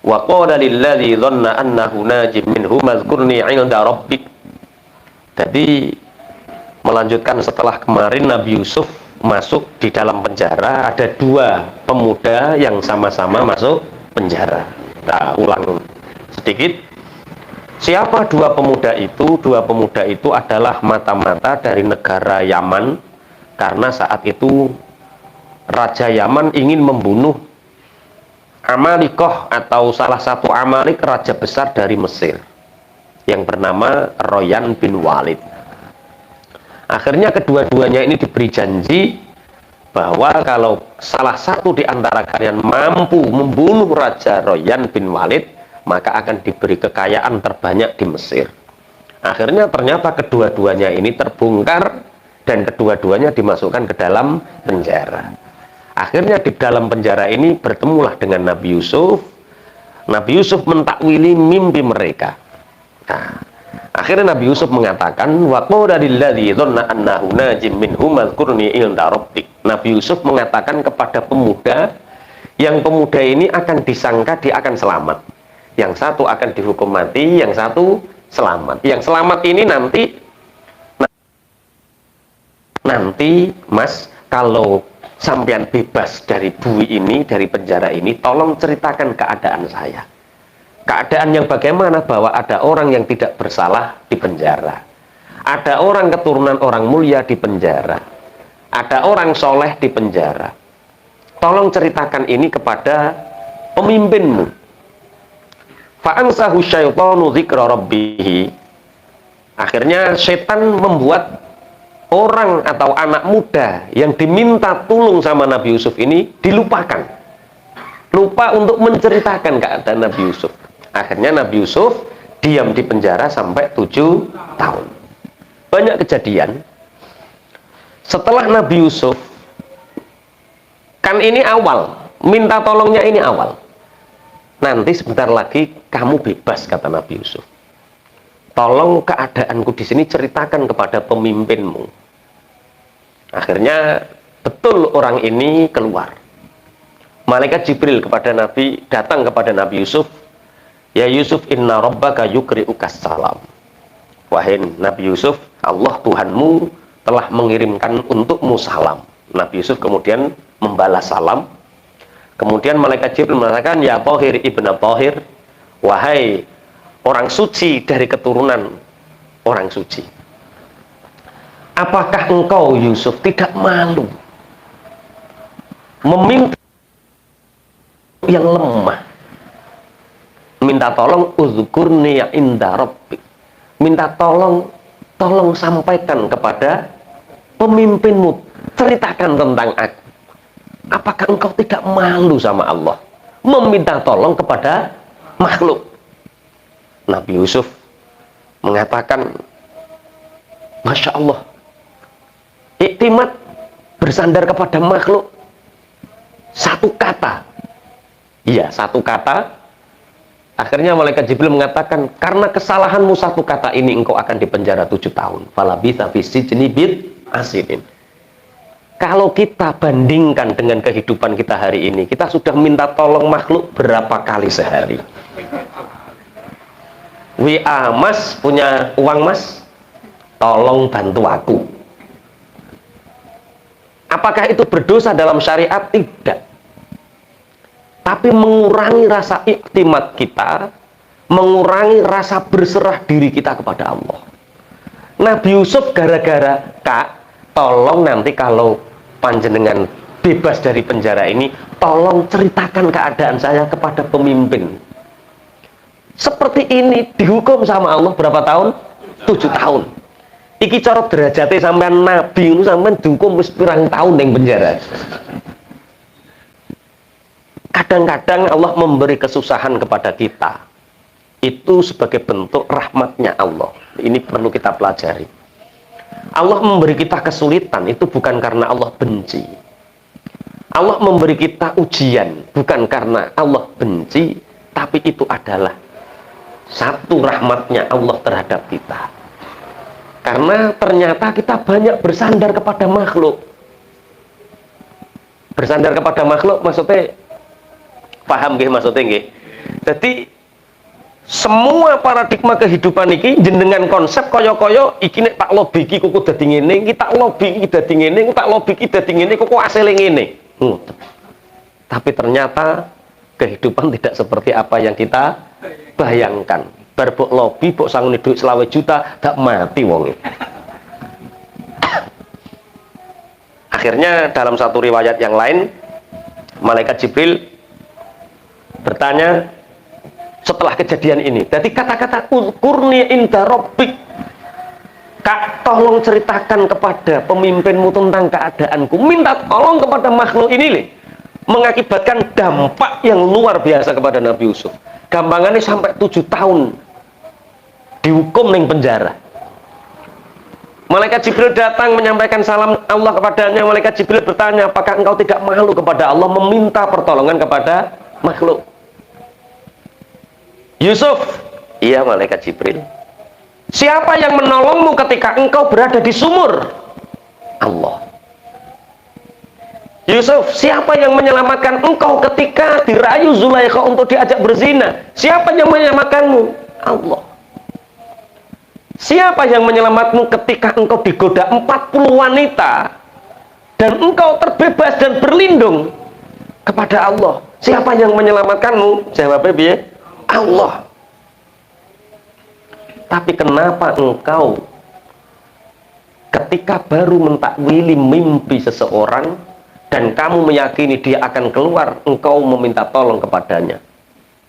Wa qala lilladzi dhanna annahu najim minhu mazkurni 'inda rabbik. Jadi melanjutkan setelah kemarin Nabi Yusuf masuk di dalam penjara, ada dua pemuda yang sama-sama masuk penjara. Nah, ulang sedikit. Siapa dua pemuda itu? Dua pemuda itu adalah mata-mata dari negara Yaman, karena saat itu Raja Yaman ingin membunuh Amalikoh atau salah satu Amalik, raja besar dari Mesir yang bernama Royan bin Walid. Akhirnya kedua-duanya ini diberi janji bahwa kalau salah satu di antara kalian mampu membunuh Raja Royan bin Walid, maka akan diberi kekayaan terbanyak di Mesir. Akhirnya ternyata kedua-duanya ini terbongkar dan kedua-duanya dimasukkan ke dalam penjara. Akhirnya di dalam penjara ini bertemulah dengan Nabi Yusuf. Nabi Yusuf mentakwili mimpi mereka. Nah, akhirnya Nabi Yusuf mengatakan, wa qala lilladzi dhanna annahu najim minhu mazkurni 'inda rabbik. Nabi Yusuf mengatakan kepada pemuda, yang pemuda ini akan disangka dia akan selamat. Yang satu akan dihukum mati, yang satu selamat. Yang selamat ini nanti Mas, kalau sampean bebas dari bui ini, dari penjara ini, tolong ceritakan keadaan saya. Keadaan yang bagaimana, bahwa ada orang yang tidak bersalah di penjara, ada orang keturunan orang mulia di penjara, ada orang soleh di penjara. Tolong ceritakan ini kepada pemimpinmu. Fa'ansahu syaitanu dzikra rabbih. Akhirnya setan membuat orang atau anak muda yang diminta tolong sama Nabi Yusuf ini dilupakan. Lupa untuk menceritakan keadaan Nabi Yusuf. Akhirnya Nabi Yusuf diam di penjara sampai 7 tahun. Banyak kejadian. Setelah Nabi Yusuf, kan ini awal, minta tolongnya ini awal. Nanti sebentar lagi kamu bebas, kata Nabi Yusuf. Tolong keadaanku di sini ceritakan kepada pemimpinmu. Akhirnya betul orang ini keluar. Malaikat Jibril datang kepada Nabi Yusuf. Ya Yusuf, inna rabbaka yukri'ukas salam. Wahai Nabi Yusuf, Allah Tuhanmu telah mengirimkan untukmu salam. Nabi Yusuf kemudian membalas salam. Kemudian malaikat Jibril mengatakan, ya Thahir ibn Thahir, wahai orang suci dari keturunan orang suci, apakah engkau Yusuf tidak malu meminta yang lemah, minta tolong, uzkurni inda rabbik, minta tolong sampaikan kepada pemimpinmu, ceritakan tentang aku. Apakah engkau tidak malu sama Allah meminta tolong kepada makhluk? Nabi Yusuf mengatakan, Masya Allah, iktimat, bersandar kepada makhluk, satu kata. Iya, satu kata. Akhirnya malaikat Jibril mengatakan, karena kesalahanmu satu kata ini engkau akan dipenjara 7 tahun. Falabitha fi sijni bid asinin. Kalau kita bandingkan dengan kehidupan kita hari ini, kita sudah minta tolong makhluk berapa kali sehari? WA, Mas, punya uang Mas? Tolong bantu aku. Apakah itu berdosa dalam syariat? Tidak. Tapi mengurangi rasa iktimat kita, mengurangi rasa berserah diri kita kepada Allah. Nabi Yusuf gara-gara, Kak, tolong nanti kalau panjenengan bebas dari penjara ini, tolong ceritakan keadaan saya kepada pemimpin. Seperti ini dihukum sama Allah berapa tahun? 7 tahun. Iki cara derajate sampean nabi itu sampean dihukum wis pirang tahun ning penjara. Kadang-kadang Allah memberi kesusahan kepada kita. Itu sebagai bentuk rahmatnya Allah. Ini perlu kita pelajari. Allah memberi kita kesulitan itu bukan karena Allah benci. Allah memberi kita ujian bukan karena Allah benci, tapi itu adalah satu rahmatnya Allah terhadap kita. Karena ternyata kita banyak bersandar kepada makhluk. Bersandar kepada makhluk maksudnya, paham nggih maksudnya nggih? Jadi semua paradigma kehidupan iki jenengan konsep kaya-kaya iki nek tak lobby iki kuku dadi ngene, iki tak lobby iki dadi ngene, iki tak lobby iki dadi ngene, kuku asile ngene. Tapi ternyata kehidupan tidak seperti apa yang kita bayangkan. Bar mbok lobby mbok sangune duit 20 juta gak mati wonge. Akhirnya dalam satu riwayat yang lain malaikat Jibril bertanya setelah kejadian ini. Jadi kata-kata kurni inda rabbik, Kak, tolong ceritakan kepada pemimpinmu tentang keadaanku. Minta tolong kepada makhluk ini nih, mengakibatkan dampak yang luar biasa kepada Nabi Yusuf. Gampangannya sampai 7 tahun dihukum ning penjara. Malaikat Jibril datang menyampaikan salam Allah kepadanya. Malaikat Jibril bertanya, apakah engkau tidak malu kepada Allah meminta pertolongan kepada makhluk? Yusuf, iya malaikat Jibril. Siapa yang menolongmu ketika engkau berada di sumur? Allah. Yusuf, siapa yang menyelamatkan engkau ketika dirayu Zulaikha untuk diajak berzina? Siapa yang menyelamatkanmu? Allah. Siapa yang menyelamatmu ketika engkau digoda 40 wanita dan engkau terbebas dan berlindung kepada Allah? Siapa yang menyelamatkanmu? Jawabnya biar Allah. Tapi kenapa engkau ketika baru mentakwili mimpi seseorang dan kamu meyakini dia akan keluar, engkau meminta tolong kepadanya?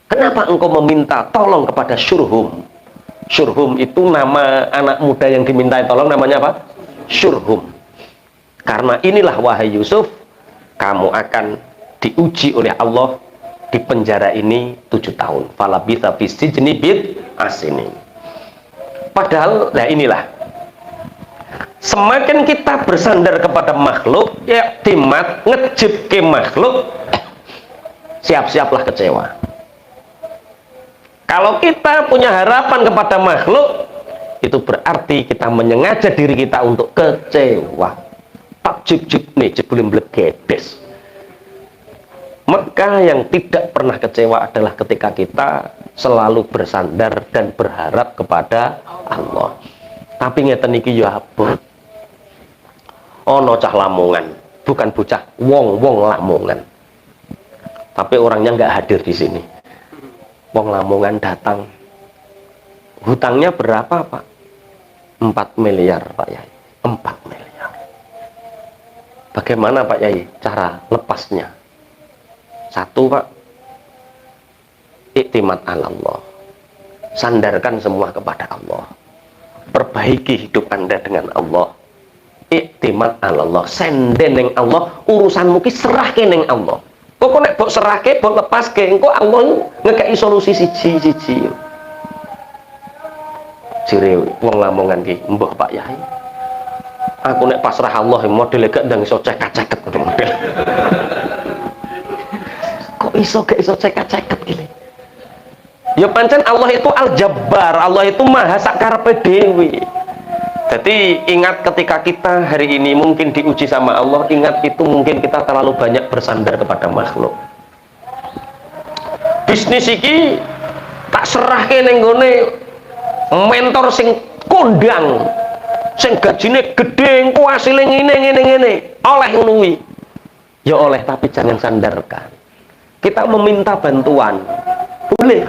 Kenapa engkau meminta tolong kepada Syurhum? Syurhum itu nama anak muda yang dimintai tolong, namanya apa? Syurhum. Karena inilah wahai Yusuf, kamu akan diuji oleh Allah di penjara ini 7 tahun. Falabitha fisijni bid asini. Padahal, nah inilah, semakin kita bersandar kepada makhluk, ya timat ngejib ke makhluk, siap-siaplah kecewa. Kalau kita punya harapan kepada makhluk, itu berarti kita menyengaja diri kita untuk kecewa. Tak jib-jib nih, jebulin blegedes. Maka yang tidak pernah kecewa adalah ketika kita selalu bersandar dan berharap kepada Allah. Tapi ngeten iki ya abot. Ono cah Lamongan, bukan bocah, wong Lamongan. Tapi orangnya nggak hadir di sini. Wong Lamongan datang. Hutangnya berapa, Pak? 4 miliar, Pak Yai. 4 miliar. Bagaimana, Pak Yai, cara lepasnya? Satu, Pak, iktimat Allah. Sandarkan semua kepada Allah. Perbaiki hidup Anda dengan Allah. Iktimat Allah. Senden ning Allah, urusanmu ki serahke ning Allah. Kok nek mbok serahke, mbok lepaske, engko Allah ngekeki solusi siji-siji. Jire wong Lamongan ki, "Mbah Pak Yai, aku nek pasrah Allah modele gak ndang iso ceket-ceket model." Kok iso gak iso ceket-ceket gini? Ya pancen Allah itu Al-Jabbar, Allah itu maha sakarepe dhewe. Jadi ingat ketika kita hari ini mungkin diuji sama Allah, ingat itu mungkin kita terlalu banyak bersandar kepada makhluk. Bisnis iki tak serahke ning gone mentor sing kondang, sing gajine gedhe, engko asile ngene, oleh ngono kuwi. Ya oleh, tapi jangan sandarkan. Kita meminta bantuan, boleh.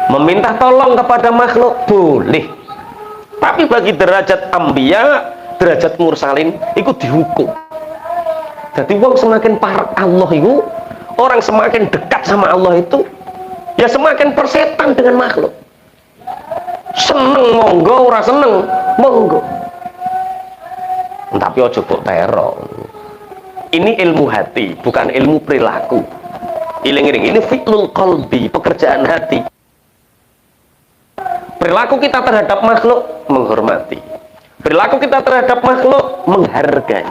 Meminta tolong kepada makhluk, boleh. Tapi bagi derajat ambiya, derajat mursalin, itu dihukum. Jadi wong semakin parek Allah itu, orang semakin dekat sama Allah itu, ya semakin persetan dengan makhluk. Seneng monggo, ora seneng monggo. Tapi ojo kok teror. Ini ilmu hati, bukan ilmu perilaku. Iling-iling, ini fi'lul qalbi, pekerjaan hati. Perilaku kita terhadap makhluk menghormati. Perilaku kita terhadap makhluk menghargai.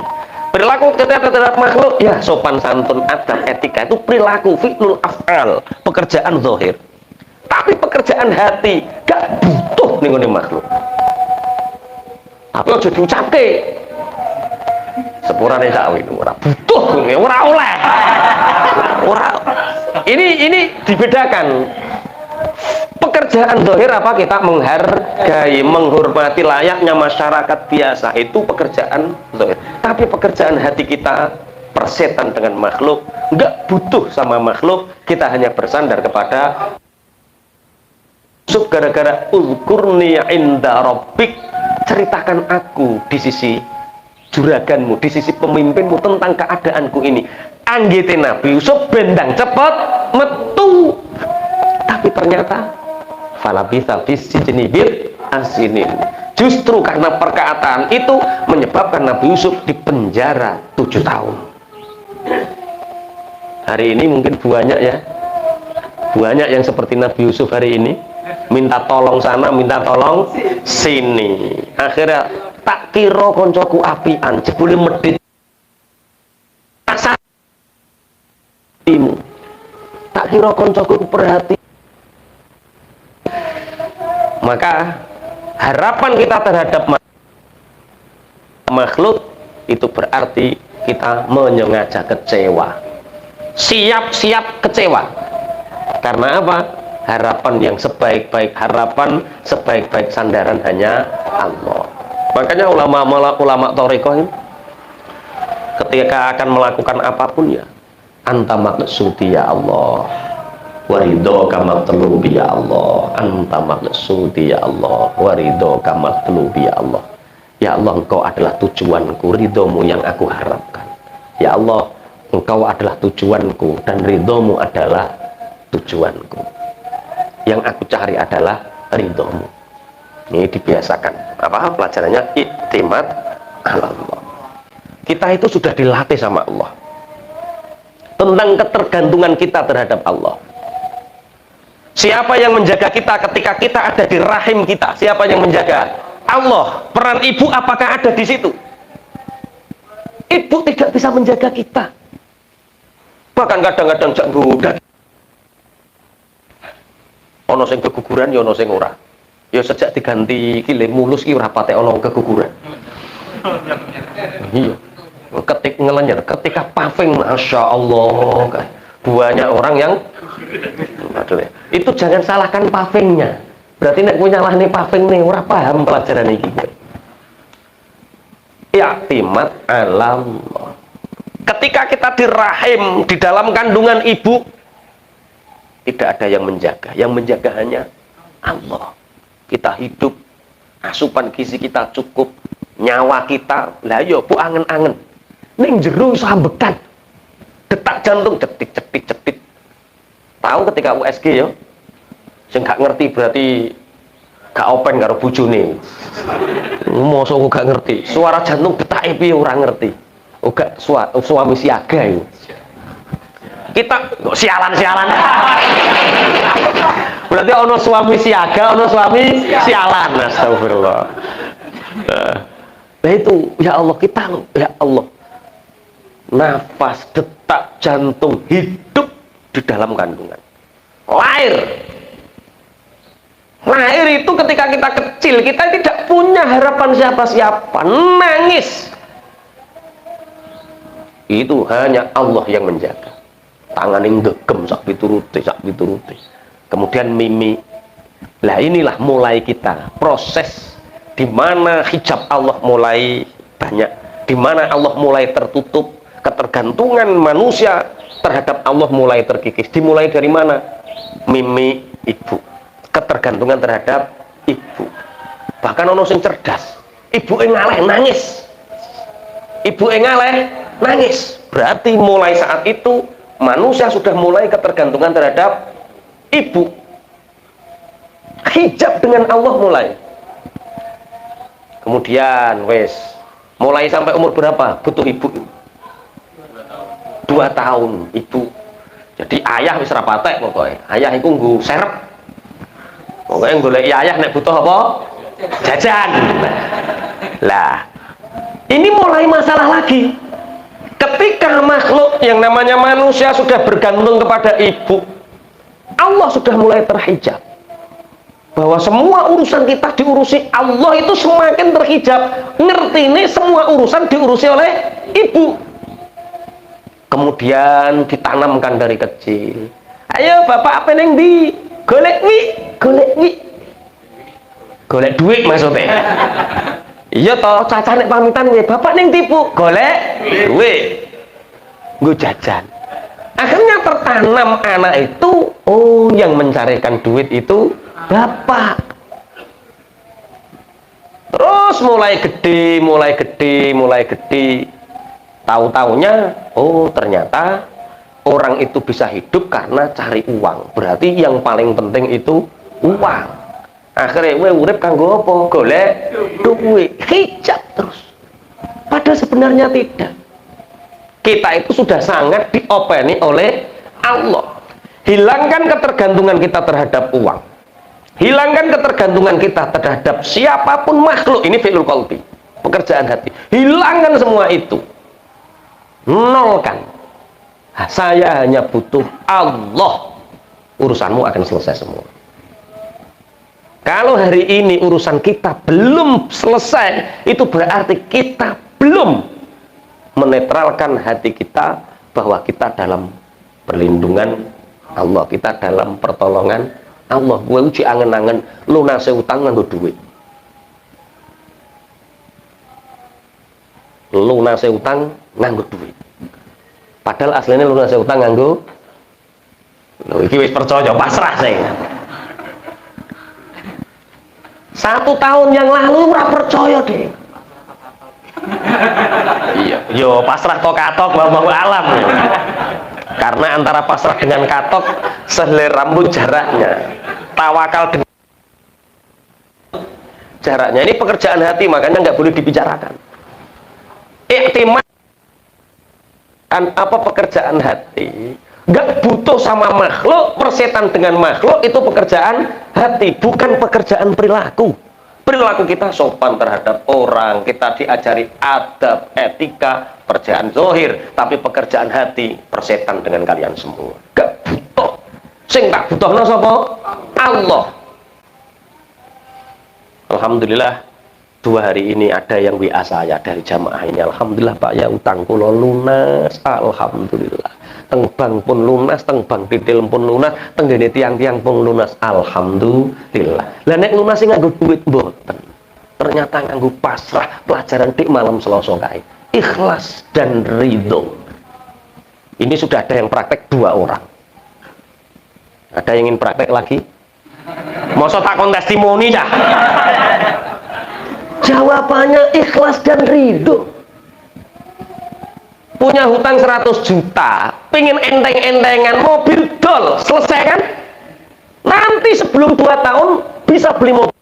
Perilaku kita terhadap makhluk ya sopan santun, adab, etika, itu perilaku fi'lul af'al, pekerjaan zahir. Tapi pekerjaan hati gak butuh ning ngene makhluk. Tapi aja diucapke. Sepurane sak ora butuh, ora oleh. Ini dibedakan. Pekerjaan zahir apa? Kita menghargai, menghormati, layaknya masyarakat biasa, itu pekerjaan zahir. Tapi pekerjaan hati kita, persetan dengan makhluk, nggak butuh sama makhluk, kita hanya bersandar kepada gara-gara uzkurni inda rabbik, ceritakan aku di sisi juraganmu, di sisi pemimpinmu tentang keadaanku ini. Anggite Nabi Yusuf bendang cepet metu, tapi ternyata falabitha fis-sijni bil asinin. Justru karena perkataan itu menyebabkan Nabi Yusuf dipenjara 7 tahun. Hari ini mungkin banyak ya, banyak yang seperti Nabi Yusuf hari ini, minta tolong sana, minta tolong sini. Akhirnya tak kira koncoku apian, jebule medit timu. Tak kira koncoku perhati. Maka harapan kita terhadap makhluk itu berarti kita menyengaja kecewa, siap-siap kecewa. Karena apa? Harapan yang sebaik-baik harapan, sebaik-baik sandaran hanya Allah. Makanya ulama thariqah ini ketika akan melakukan apapun ya, anta maqsudi ya Allah, waridhoka matlubi ya Allah, anta maqsudi ya Allah, waridhoka matlubi ya Allah. Ya Allah, engkau adalah tujuanku, ridhomu yang aku harapkan. Ya Allah, engkau adalah tujuanku dan ridhomu adalah tujuanku. Yang aku cari adalah ridhomu. Ini dibiasakan. Apa pelajarannya? Iktimat ala Allah. Kita itu sudah dilatih sama Allah tentang ketergantungan kita terhadap Allah. Siapa yang menjaga kita ketika kita ada di rahim kita? Siapa yang menjaga? Allah. Peran ibu apakah ada di situ? Ibu tidak bisa menjaga kita. Bahkan kadang-kadang jak goda. Ono sing keguguran ya ono sing ora. Ya sejak diganti kilim mulus ki ora pate ono keguguran. Iya. Ketik ngelenyar, ketika paving, masya Allah, banyak orang yang itu jangan salahkan pavingnya. Berarti nek punya lah nih paving nih, ora paham pelajaran ini. I'timad alam. Ketika kita di rahim, di dalam kandungan ibu, tidak ada yang menjaga. Yang menjaga hanya Allah. Kita hidup, asupan gizi kita cukup, nyawa kita, lah yo bu angen-angen. Ning jero iso ambekan. Detak jantung cetit. Tahu ketika USG ya? Sing gak ngerti berarti gak open karo bojone. Mosok gak ngerti. Suara jantung detake piye ora ngerti. Uga suami siaga itu. Kita sialan. Berarti ono suami siaga, ono suami sialan. Astagfirullah. Nah itu ya Allah, kita ya Allah. Nafas, detak jantung hidup di dalam kandungan. Lahir itu ketika kita kecil, kita tidak punya harapan siapa-siapa, nangis. Itu hanya Allah yang menjaga. Tangan yang gegem sak pituruti. Kemudian mimi. Lah inilah mulai kita proses di mana hijab Allah mulai banyak, di mana Allah mulai tertutup. Ketergantungan manusia terhadap Allah mulai terkikis. Dimulai dari mana? Mimi ibu. Ketergantungan terhadap ibu. Bahkan ono sing cerdas. Ibu ngaleh nangis. Berarti mulai saat itu manusia sudah mulai ketergantungan terhadap ibu. Hijab dengan Allah mulai. Kemudian mulai sampai umur berapa butuh ibu? 2 tahun ibu. Jadi ayah wis rapatek pokoknya. Ayah iku nggo serep. Pokoknya goleki ayah nek butuh apa? Jajan. Lah, ini mulai masalah lagi. Ketika makhluk yang namanya manusia sudah bergantung kepada ibu, Allah sudah mulai terhijab. Bahwa semua urusan kita diurusi Allah itu semakin terhijab. Ngerti ini semua urusan diurusi oleh ibu. kemudian ditanamkan dari kecil. Ayo bapak apa neng di golek duit maksudnya. Iya toh caca nek pamitan ya bapak neng tipu golek duit nggo jajan. Akhirnya tertanam anak itu, oh yang mencarikan duit itu bapak. Terus mulai gede, tahu-taunya, oh ternyata orang itu bisa hidup karena cari uang. Berarti yang paling penting itu uang. Akhirnya urip kanggo apa? Golek duit, hijab terus. Padahal sebenarnya tidak. Kita itu sudah sangat diopeni oleh Allah. Hilangkan ketergantungan kita terhadap uang. Hilangkan ketergantungan kita terhadap siapapun makhluk. Ini fi'lul qalbi, pekerjaan hati. Hilangkan semua itu. Nolkan. Saya hanya butuh Allah. Urusanmu akan selesai semua. Kalau hari ini urusan kita belum selesai, itu berarti kita belum menetralkan hati kita bahwa kita dalam perlindungan Allah, kita dalam pertolongan Allah. Gue uji angen-angen lunase utang nganggo duit. Lunase utang nganggo duit. Padahal aslinya lunase utang nganggo. Lho iki wis percaya pasrah saya. 1 tahun yang lalu ora percaya deh. Iya, yo pasrah kok katok mau alam. Karena antara pasrah dengan katok sehelai rambut jaraknya. Tawakal dengan jaraknya. Ini pekerjaan hati, makanya nggak boleh dibicarakan. Iktimad apa pekerjaan hati? Nggak butuh sama makhluk, persetan dengan makhluk itu pekerjaan hati, bukan pekerjaan perilaku. Perilaku kita sopan terhadap orang, kita diajari adab, etika, pekerjaan zohir, tapi pekerjaan hati persetan dengan kalian semua. Gak butuh. Sing tak butuhna sapa? Allah. Alhamdulillah 2 hari ini ada yang WA saya dari jamaah ini. Alhamdulillah Pak ya, utang kula lunas. Alhamdulillah. Teng bank pun lunas, teng bank detail pun lunas, teng gene tiang-tiang pun lunas. Alhamdulillah. Lah nek lunas sing nganggo duit mboten. Ternyata nganggo pasrah, pelajaran dik malam Selasa kae. Ikhlas dan ridho. Ini sudah ada yang praktek 2 orang. Ada yang ingin praktek lagi? Masa tak kon testimoni dah? Jawabannya ikhlas dan ridho. Punya hutang 100 juta, pengen enteng-entengan mobil dol, selesai kan? Nanti sebelum 2 tahun bisa beli mobil.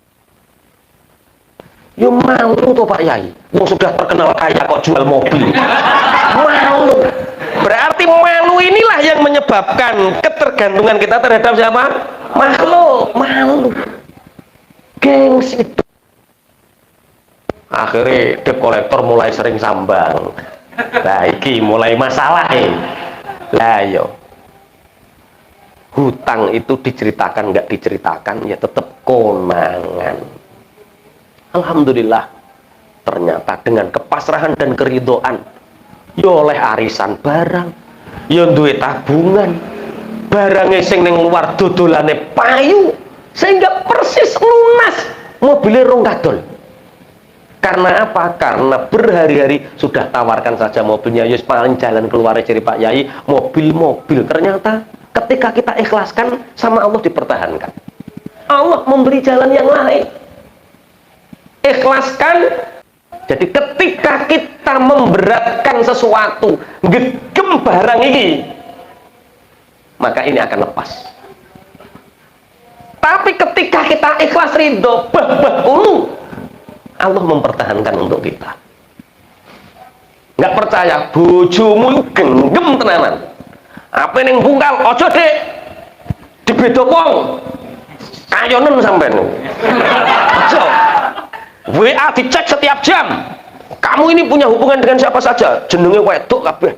Ya malu tuh Pak Yai, yang sudah terkenal kaya kok jual mobil. Malu. Berarti malu inilah yang menyebabkan ketergantungan kita terhadap siapa? Makhluk. Malu. Gengsi. Akhirnya debt collector mulai sering sambang. Nah iki mulai masalah lah yo. Hutang itu diceritakan nggak diceritakan ya tetap konangan. Alhamdulillah ternyata dengan kepasrahan dan keridoan yo oleh arisan barang, yo duwe tabungan, barangnya sing ning luar dodolane payu sehingga persis lunas mobilnya rong kadol. Karena apa? Karena berhari-hari sudah tawarkan saja mobilnya, yus paling jalan keluar cari Pak Yai, mobil-mobil. Ternyata ketika kita ikhlaskan sama Allah dipertahankan. Allah memberi jalan yang lain. Ikhlaskan. Jadi ketika kita memberatkan sesuatu, gegem barang ini, maka ini akan lepas. Tapi ketika kita ikhlas ridho, ulu, Allah mempertahankan untuk kita. Nggak percaya, bojomu genggam tenanan. Apa yang bungkal, ojo dek, dibedo wong, kayonen sampean. Ojo. WA dicek setiap jam. Kamu ini punya hubungan dengan siapa saja? Jenenge wedok kabeh.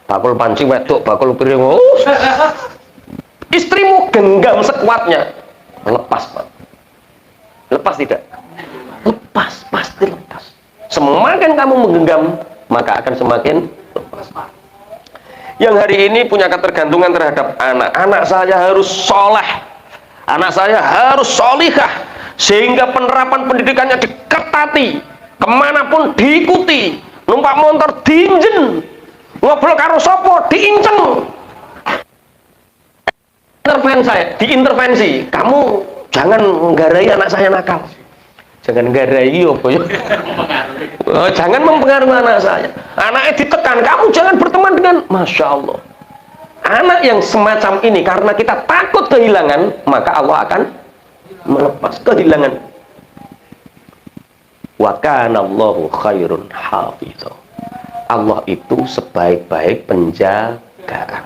Bakul panci wedok, bakul piring. Istrimu genggam sekuatnya. Lepas, Pak. Lepas tidak? Lepas, pasti lepas. Semakin kamu menggenggam, maka akan semakin lepas. yang hari ini punya ketergantungan terhadap anak. Anak saya harus soleh, anak saya harus solihah, sehingga penerapan pendidikannya diketati, kemanapun diikuti, numpak motor diinjen, ngobrol karo sopo diinceng, diintervensi. Kamu jangan nggarai anak saya nakal, jangan nggarai apa ya, jangan mempengaruhi anak saya. Anaknya ditekan, kamu jangan berteman dengan, Masya Allah, anak yang semacam ini karena kita takut kehilangan, maka Allah akan melepas kehilangan. Wa kana Allahu khairun hafidho. Allah itu sebaik-baik penjagaan.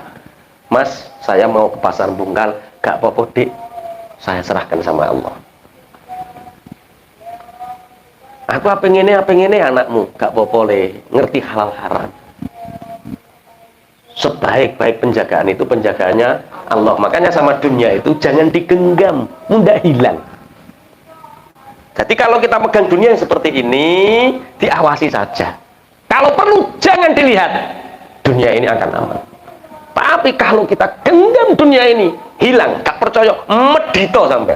Mas, saya mau ke pasar Bungkal, gak apa-apa Dik, saya serahkan sama Allah. Aku apa ini anakmu, gak apa-apa le, ngerti halal haram. Sebaik-baik penjagaan itu penjagaannya Allah. Makanya sama dunia itu jangan digenggam, mudah hilang. Jadi kalau kita pegang dunia yang seperti ini, diawasi saja. Kalau perlu jangan dilihat, dunia ini akan aman. Tapi kalau kita genggam dunia ini, hilang, gak percaya, medito sampai.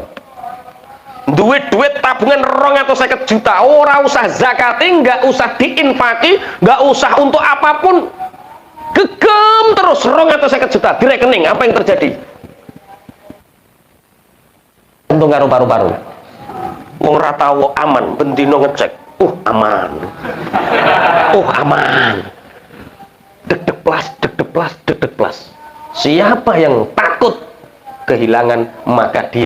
Duit tabungan 250 juta, ora usah zakati, nggak usah diinfaki, nggak usah untuk apapun, gegem terus 250 juta di rekening. Apa yang terjadi? Untung karo paru-paru. Wong ra tau aman, bendino ngecek, aman, aman, deg-deg plus. Siapa yang takut kehilangan, maka dia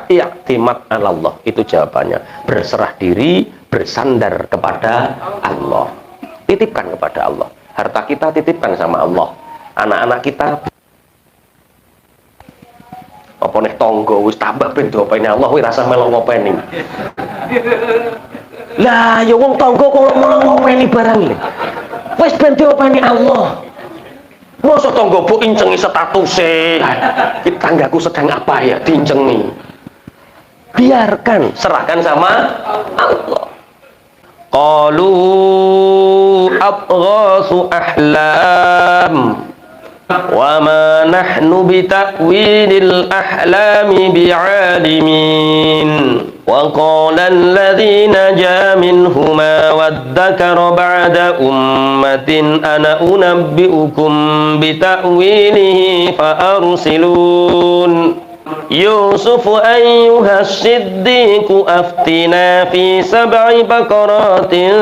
i'timad 'ala Allah, itu jawabannya, berserah diri, bersandar kepada Allah, titipkan kepada Allah. Harta kita titipkan sama Allah, anak-anak kita apa nih tonggo wis tambah ben diopeni Allah, wis rasa melok ngopeni. Lah ya wong tonggo kok melok ngopeni barang iki, wis ben diopeni Allah. Masa tonggo bu incengi statuse, tanggaku sedang apa ya diincengi. Biarkan, serahkan sama Allah. Qalu abghasu ahlam wa ma nahnu bita'wilil ahlami bi'alimin. Wa qala alladhina ja minhuma waddakara ba'da ummatin ana unabbi'ukum bita'wilihi fa arsilun. Yusuf ayyuha siddiqu aftina fi 7 baqaratin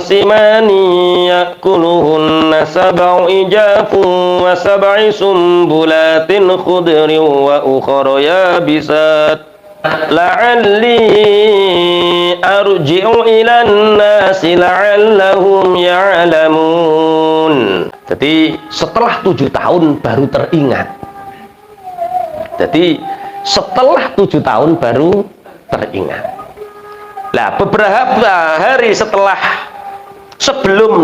simani ya'kuluhunna 7 ijafun wa 7 sumbulatin khudrin wa ukhra yabisat la'alli arji'u ilan nasi la'allahum ya'lamun. Jadi setelah 7 tahun baru teringat. Jadi setelah 7 tahun baru teringat. Nah, beberapa hari sebelum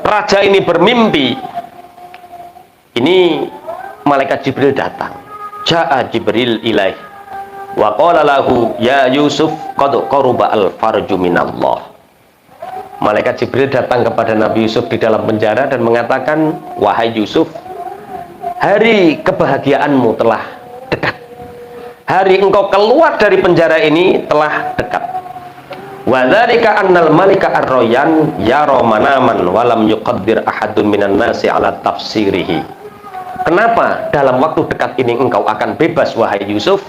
raja ini bermimpi, ini malaikat Jibril datang. Ja'a Jibril ilaih wa qala lahu ya Yusuf qad qaruba al farju minallah. Malaikat Jibril datang kepada Nabi Yusuf di dalam penjara dan mengatakan, wahai Yusuf, hari kebahagiaanmu telah dekat. Hari engkau keluar dari penjara ini telah dekat. Wa dzalika annal malika ar-rayyan yara manaman wa lam yuqaddir ahadun minan nasi ala tafsirihi. Kenapa dalam waktu dekat ini engkau akan bebas wahai Yusuf?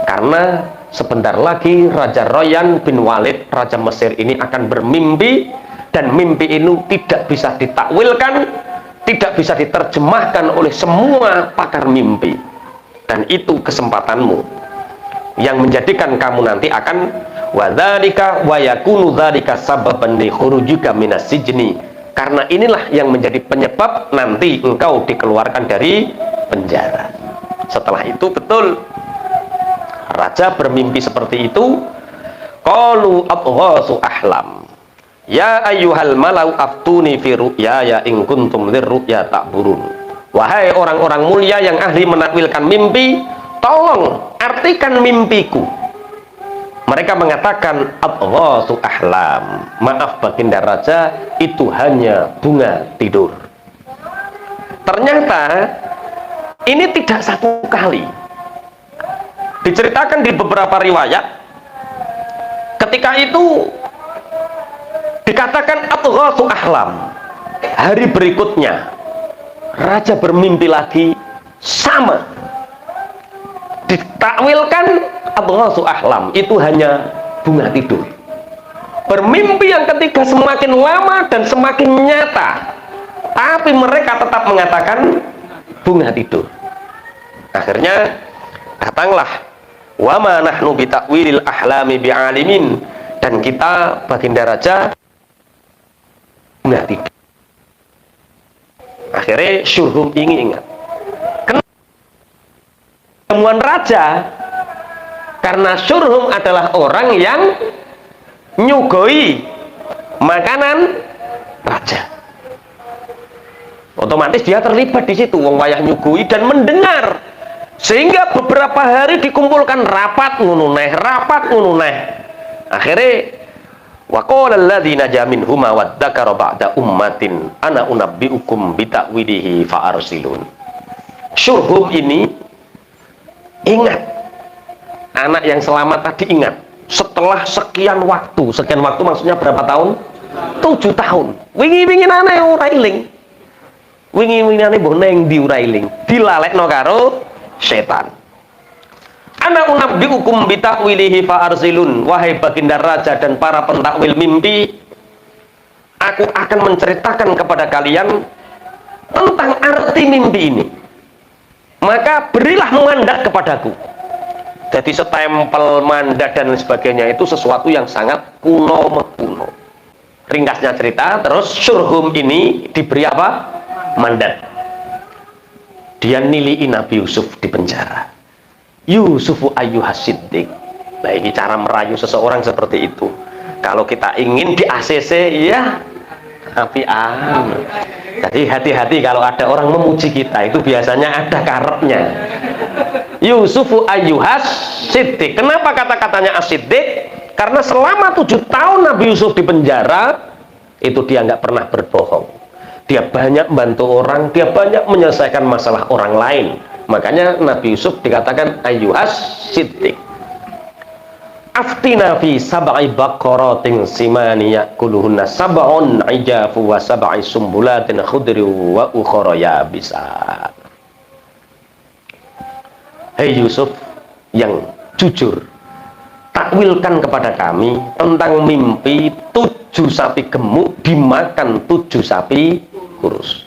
Karena sebentar lagi Raja Rayyan bin Walid, Raja Mesir ini akan bermimpi, dan mimpi ini tidak bisa ditakwilkan, tidak bisa diterjemahkan oleh semua pakar mimpi. Dan itu kesempatanmu yang menjadikan kamu nanti akan wadzalika wa yakunu dzalika sababan li khurujika minas sijni. Karena inilah yang menjadi penyebab nanti engkau dikeluarkan dari penjara. Setelah itu betul raja bermimpi seperti itu. Qalu abghasu ahlam ya ayyuhal malau aftuni fi ru'ya in kuntum lirru'ya ta'burun. Wahai orang-orang mulia yang ahli menakwilkan mimpi, tolong artikan mimpiku. Mereka mengatakan abghasu ahlam, maaf baginda raja, itu hanya bunga tidur. Ternyata ini tidak satu kali. Diceritakan di beberapa riwayat, ketika itu dikatakan adghatsu ahlam. Hari berikutnya raja bermimpi lagi, sama. Ditakwilkan adghatsu ahlam itu hanya bunga tidur. Bermimpi yang ketiga semakin lama dan semakin nyata, tapi mereka tetap mengatakan bunga tidur. Akhirnya datanglah wa ma nahnu bi ta'wilil ahlami bi'alimin, dan kita baginda raja bunga tidur. Akhirnya Syurhum ini ingat temuan raja, karena Syurhum adalah orang yang nyugoi makanan raja. Otomatis dia terlibat di situ, wong wayah nyugoi dan mendengar, sehingga beberapa hari dikumpulkan rapat ngununeh, rapat ngununeh. Akhirnya wa qala alladziina naja minhuma wadzakara ba'da ummatin ana unabbiukum bita'wilihi fa arsilun. Syurhum ini ingat, anak yang selamat tadi ingat, setelah sekian waktu maksudnya berapa tahun? 7 tahun. Wingi-wingi nane ora iling. Wingi-wingi nane mbok neng ndi ora iling. Dilalekno karo setan. Ana unabbiukum bita'wilihi fa arsilun. Wahai baginda raja dan para pentakwil mimpi, aku akan menceritakan kepada kalian tentang arti mimpi ini. Maka berilah mandat kepadaku. Jadi setempel, mandat dan sebagainya itu sesuatu yang sangat kuno mekuno. Ringkasnya cerita, terus Syurhum ini diberi apa? Mandat. Dia niliin Nabi Yusuf di penjara. Yusufu ayyuhas siddiq. Nah, ini cara merayu seseorang seperti itu. Kalau kita ingin di ACC, ya apian. Jadi hati-hati kalau ada orang memuji kita, itu biasanya ada karetnya. Yusufu ayyuhas siddiq. Kenapa kata-katanya as-siddiq? Karena selama 7 tahun Nabi Yusuf di penjara, itu dia nggak pernah berbohong. Dia banyak bantu orang, dia banyak menyelesaikan masalah orang lain. Makanya Nabi Yusuf dikatakan ayyuhas siddiq. Aftina fi sab'i baqaratin simani ya'kuluhunna sab'un ijafu wa sab'i sumbulatin khudri wa ukhra yabisat. Hei Yusuf yang jujur, takwilkan kepada kami tentang mimpi 7 sapi gemuk dimakan 7 sapi kurus.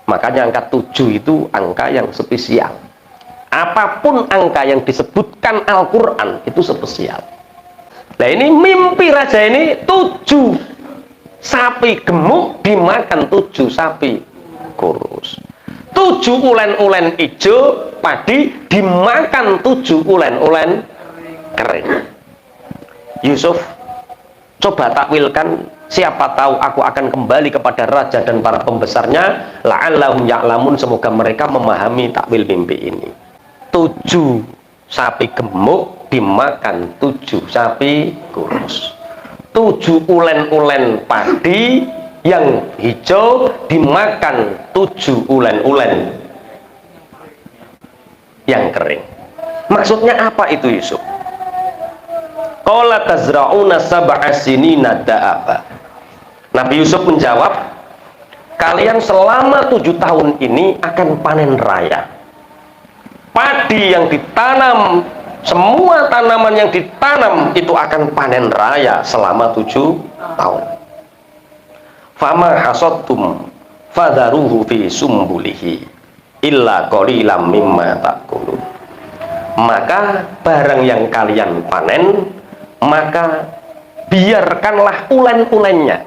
Makanya angka 7 itu angka yang spesial. Apapun angka yang disebutkan Al-Quran itu spesial. Nah, ini mimpi raja ini 7 sapi gemuk dimakan 7 sapi kurus. 7 ulen-ulen hijau padi dimakan 7 ulen-ulen kering. Yusuf, coba takwilkan, siapa tahu aku akan kembali kepada raja dan para pembesarnya, la'allahum ya'lamun, semoga mereka memahami takwil mimpi ini. 7 sapi gemuk dimakan 7 sapi kurus. 7 ulen-ulen padi yang hijau dimakan 7 ulen-ulen yang kering. Maksudnya apa itu Yusuf? Qala tazra'una sab'a sinina da'aba. Nabi Yusuf menjawab, kalian selama 7 tahun ini akan panen raya. Padi yang ditanam, semua tanaman yang ditanam itu akan panen raya selama 7 tahun. Fama hasattum fadharuhu fi sumbulihi illa qalilam mimma ta'kulun. Maka barang yang kalian panen, maka biarkanlah ulen-ulennya,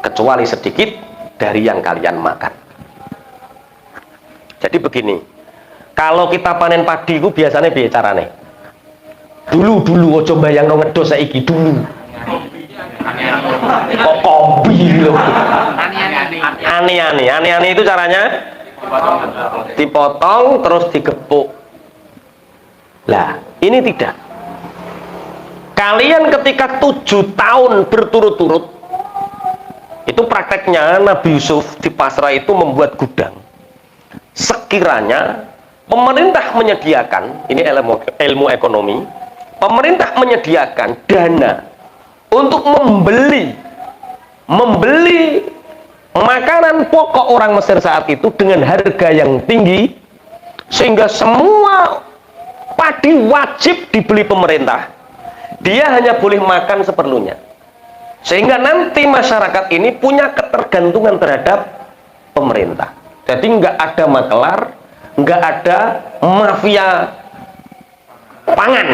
kecuali sedikit dari yang kalian makan. Jadi begini, kalau kita panen padi itu biasanya bicarane dulu ojo bayang no ngedos saiki dulu. Kok kopi loh. Aneh-aneh itu caranya dipotong terus digepuk. Lah, ini tidak. Kalian ketika 7 tahun berturut-turut, itu prakteknya Nabi Yusuf di Pasrah itu membuat gudang. sekiranya pemerintah menyediakan, ini ilmu ekonomi, pemerintah menyediakan dana untuk membeli makanan pokok orang Mesir saat itu dengan harga yang tinggi, sehingga semua padi wajib dibeli pemerintah, dia hanya boleh makan seperlunya, sehingga nanti masyarakat ini punya ketergantungan terhadap pemerintah. Jadi nggak ada makelar, nggak ada mafia pangan.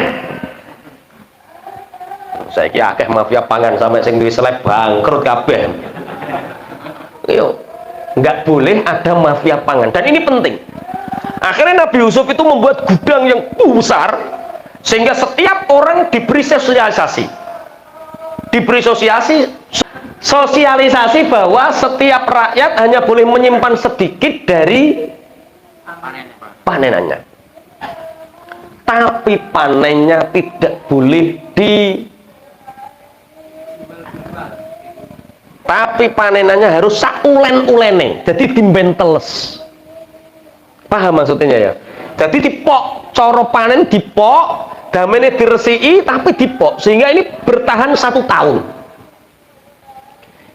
Saya kira akeh mafia pangan sampai sing duwe seleb bangkrut kabeh. Yo, nggak boleh ada mafia pangan, dan ini penting. Akhirnya Nabi Yusuf itu membuat gudang yang besar, sehingga setiap orang diberi sosialisasi bahwa setiap rakyat hanya boleh menyimpan sedikit dari panenannya, tapi panennya tidak boleh tapi panenannya harus saulen-ulene, jadi dimbenteles. Paham maksudnya ya? Jadi dipok, coro panen dipok, damene diresiki tapi dipok, sehingga ini bertahan 1 tahun.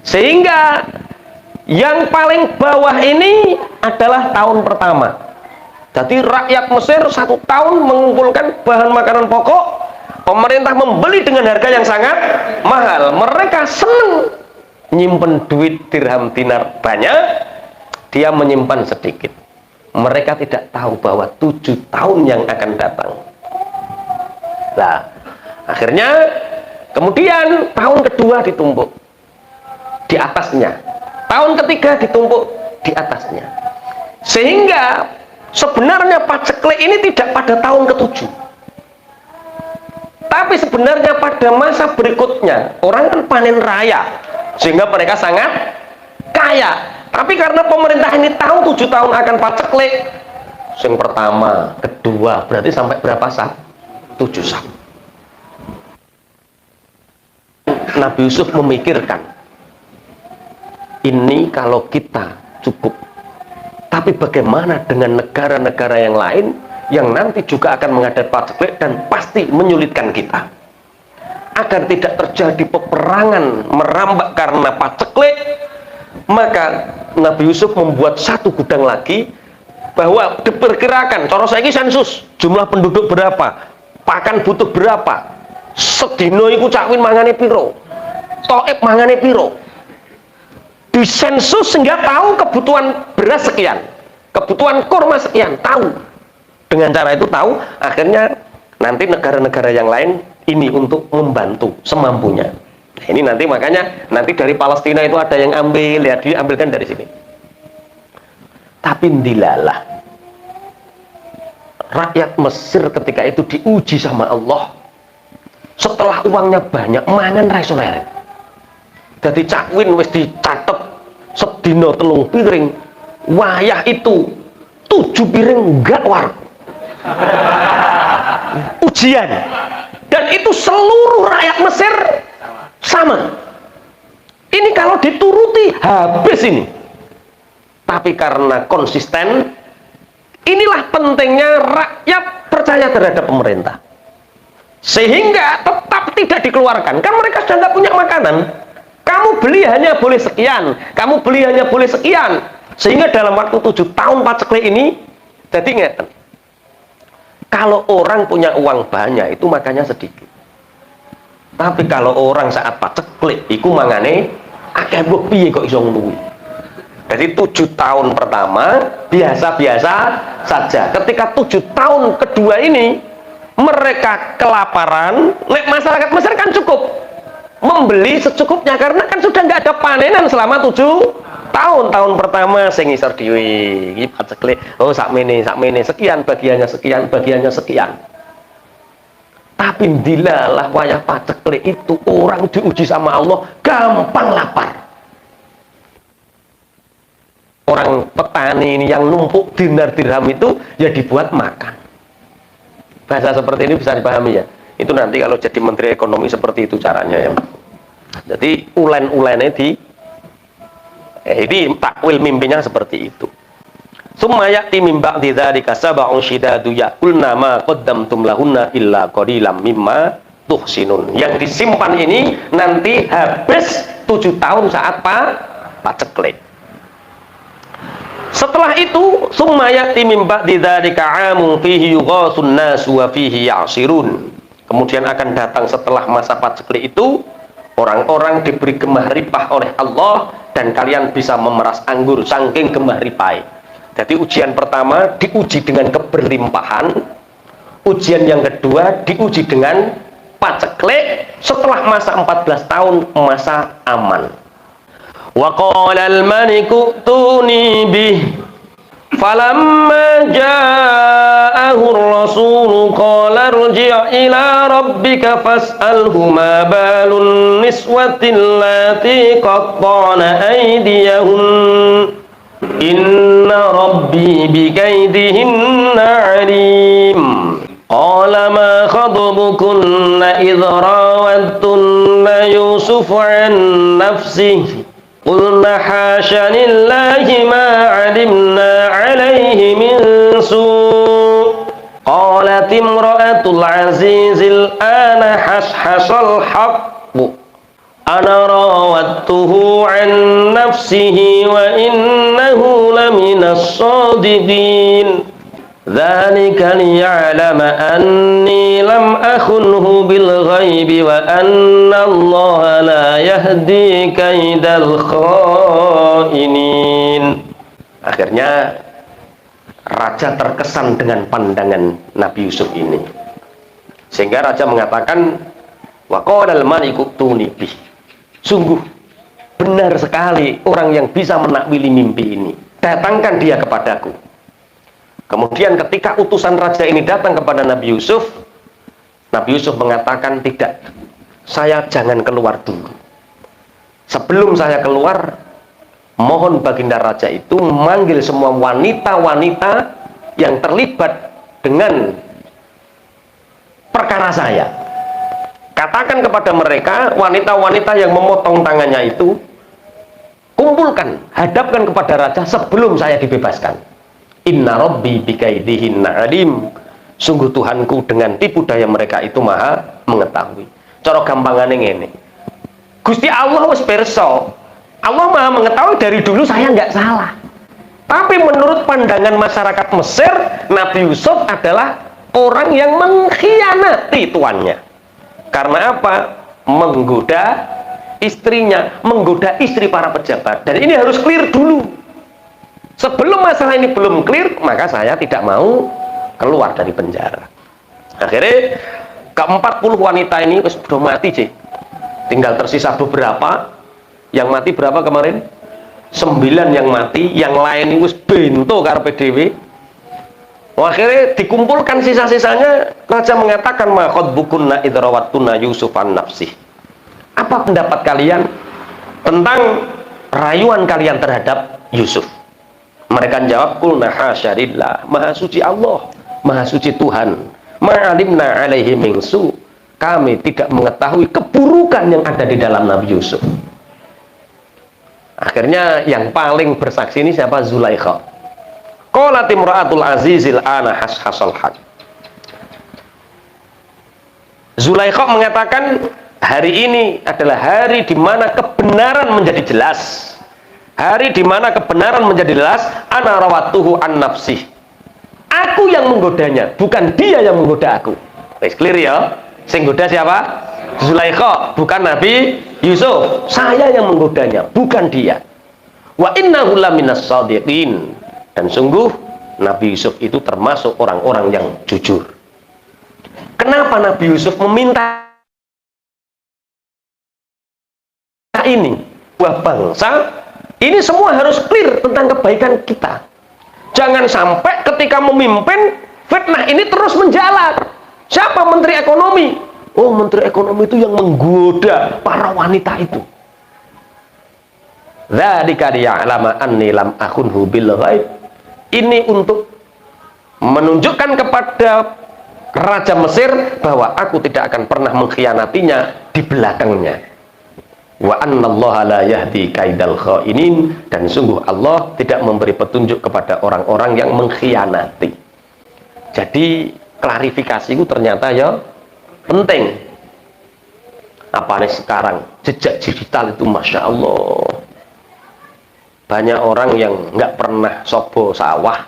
Sehingga yang paling bawah ini adalah tahun pertama. Jadi rakyat Mesir 1 tahun mengumpulkan bahan makanan pokok, pemerintah membeli dengan harga yang sangat mahal. Mereka senang nyimpen duit dirham dinar banyak, dia menyimpan sedikit. Mereka tidak tahu bahwa 7 tahun yang akan datang. Nah, akhirnya kemudian tahun kedua ditumpuk di atasnya, tahun ketiga ditumpuk di atasnya, sehingga sebenarnya paceklik ini tidak pada tahun ke-7, tapi sebenarnya pada masa berikutnya. Orang kan panen raya, sehingga mereka sangat kaya. Tapi karena pemerintah ini tahu 7 tahun akan paceklik, yang pertama, kedua, berarti sampai berapa sah? 7 sah. Nabi Yusuf memikirkan, ini kalau kita cukup, tapi bagaimana dengan negara-negara yang lain yang nanti juga akan menghadapi paceklik dan pasti menyulitkan kita? Agar tidak terjadi peperangan merambak karena paceklik, maka Nabi Yusuf membuat 1 gudang lagi, bahwa diperkirakan cara saiki sensus jumlah penduduk berapa, pakan butuh berapa, sedino iku cakwin mangane piro, toib mangane piro, disensus sehingga tahu kebutuhan beras sekian, kebutuhan kurma sekian, tahu. Dengan cara itu tahu, akhirnya nanti negara-negara yang lain ini untuk membantu semampunya. Nah, ini nanti makanya nanti dari Palestina itu ada yang ambil, ya diambilkan dari sini. Tapi dilalah rakyat Mesir ketika itu diuji sama Allah. Setelah uangnya banyak, mangan ra iso leren. Dadi cakwin wis dicatet sedina 3 piring, wayah itu 7 piring enggak war. Ujian. Dan itu seluruh rakyat Mesir sama. Ini kalau dituruti habis ini. Tapi karena konsisten, inilah pentingnya rakyat percaya terhadap pemerintah, sehingga tetap tidak dikeluarkan. Kan mereka sudah nggak punya makanan, kamu beli hanya boleh sekian, kamu beli hanya boleh sekian, sehingga dalam waktu 7 tahun paceklik ini, jadi ngeten, kalau orang punya uang banyak itu makannya sedikit, tapi kalau orang saat paceklik iku mangane akeh, mbok piye kok iso ngono. Jadi 7 tahun pertama biasa-biasa saja. Ketika 7 tahun kedua ini mereka kelaparan, masyarakat Mesir kan cukup membeli secukupnya karena kan sudah nggak ada panenan selama 7 tahun. Tahun pertama sing ngisor dhewe iki paceklik, oh sakmene sekian, bagiannya sekian, bagiannya sekian. Tapi dilalah wayah paceklik itu orang diuji sama Allah gampang lapar. Orang petani ini yang numpuk dinar dirham itu ya dibuat makan. Bahasa seperti ini bisa dipahami ya. Itu nanti kalau jadi menteri ekonomi seperti itu caranya ya. Jadi ulen-ulennya ini takwil mimpinya seperti itu. Summa ya'ti min ba'di dzalika sab'un shidadu ya'kulna ma qaddamtum lahunna illa qalilam mimma tuhsinun. Yang disimpan ini nanti habis 7 tahun saat paceklik. Setelah itu summa ya'ti min ba'di dzalika 'amun fihi yughasun nasu wa fihi ya'sirun. Kemudian akan datang setelah masa paceklik itu orang-orang diberi gemah ripah oleh Allah dan kalian bisa memeras anggur saking gemah ripah. Jadi ujian pertama diuji dengan keberlimpahan, ujian yang kedua diuji dengan paceklik setelah masa 14 tahun masa aman. Wa qala al-maliku tuni bih falamma ja'ahu ar-rasul qala irji' ila rabbika fas'alhu ma balun niswati allati qatta'na aydiyahun inna rabbi bikaydihinna 'alim. Qala ma khadbukunna idh rawattunna yusuf 'an nafsihi qulna hasya lillahi ma 'alimna 'alayhi min su'. Qalat imra'atul 'azizil ana hashashal haqqu ana rawattuhu 'an nafsihi wa innahu laminas shadiqin. Dzalika liya'lama anni lam akhunhu bil ghaibi wa anna Allah la yahdi kaidal khainin. Akhirnya raja terkesan dengan pandangan Nabi Yusuf ini, sehingga raja mengatakan wa qala al-maliku tuni bih. Sungguh benar sekali orang yang bisa menakwili mimpi ini, datangkan dia kepadaku. Kemudian ketika utusan raja ini datang kepada Nabi Yusuf mengatakan, tidak, saya jangan keluar dulu. Sebelum saya keluar, mohon baginda raja itu memanggil semua wanita-wanita yang terlibat dengan perkara saya. Katakan kepada mereka, wanita-wanita yang memotong tangannya itu, kumpulkan, hadapkan kepada raja sebelum saya dibebaskan. Inna rabbi bikaidihinna alim. Sungguh Tuhanku dengan tipu daya mereka itu maha mengetahui. Cara gampangane ngene, Gusti Allah wis pirsa, Allah maha mengetahui dari dulu saya nggak salah. Tapi menurut pandangan masyarakat Mesir, Nabi Yusuf adalah orang yang mengkhianati tuannya. Karena apa? Menggoda istrinya, menggoda istri para pejabat. Dan ini harus clear dulu. Sebelum masalah ini belum clear, maka saya tidak mau keluar dari penjara. Akhirnya ke-40 wanita ini sudah mati, Cik. Tinggal tersisa beberapa. Yang mati berapa kemarin? 9 yang mati, yang lain itu bento karepe dhewe. Akhirnya dikumpulkan sisa-sisanya, raja mengatakan ma khadbukunna idrawattunna Yusuf an nafsih. Apa pendapat kalian tentang rayuan kalian terhadap Yusuf? Mereka jawab, qulna hasyalillah, maha suci Allah, maha suci Tuhan, ma'alimna alaihi min su. Kami tidak mengetahui keburukan yang ada di dalam Nabi Yusuf. Akhirnya yang paling bersaksi ini siapa? Zulaikha. Qalat imra'atul azizil ana hashashal haq. Zulaikha mengatakan, hari ini adalah hari di mana kebenaran menjadi jelas. Hari di mana kebenaran menjadi jelas, ana rawatuhu an nafsih. Aku yang menggodanya, bukan dia yang menggoda aku. Clear ya? Sing goda siapa? Zulaikha, bukan Nabi Yusuf. Saya yang menggodanya, bukan dia. Wa innahu laminas shadiqin. Dan sungguh Nabi Yusuf itu termasuk orang-orang yang jujur. Kenapa Nabi Yusuf meminta ini? Buah bangsa. Ini semua harus clear tentang kebaikan kita. Jangan sampai ketika memimpin, fitnah ini terus menjalar. Siapa Menteri Ekonomi? Oh, Menteri Ekonomi itu yang menggoda para wanita itu. Dzalika liya'lama anni lam akhunhu bil ghaib. Ini untuk menunjukkan kepada Raja Mesir bahwa aku tidak akan pernah mengkhianatinya di belakangnya. Wa annallaha la yahdi kaidal khainin, dan sungguh Allah tidak memberi petunjuk kepada orang-orang yang mengkhianati. Jadi klarifikasi itu ternyata ya penting. Apa nih sekarang jejak digital itu masya Allah, banyak orang yang nggak pernah sobo sawah,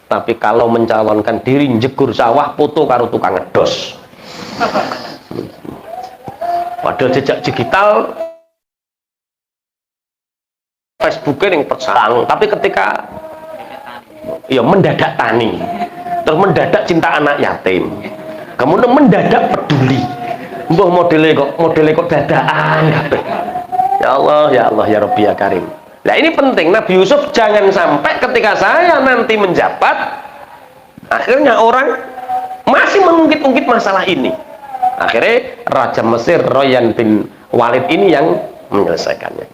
tapi kalau mencalonkan diri jegur sawah foto karo tukang ngedos. Padahal jejak digital Facebooknya yang persang, tapi ketika ya mendadak tani, terus mendadak cinta anak yatim, kemudian mendadak peduli, mbah modelnya kok dadaan kabeh. Ya Allah ya Rabbi ya Karim. Nah ini penting, Nabi Yusuf jangan sampai ketika saya nanti menjabat akhirnya orang masih mengungkit-ungkit masalah ini. Akhirnya Raja Mesir Royan bin Walid ini yang menyelesaikannya.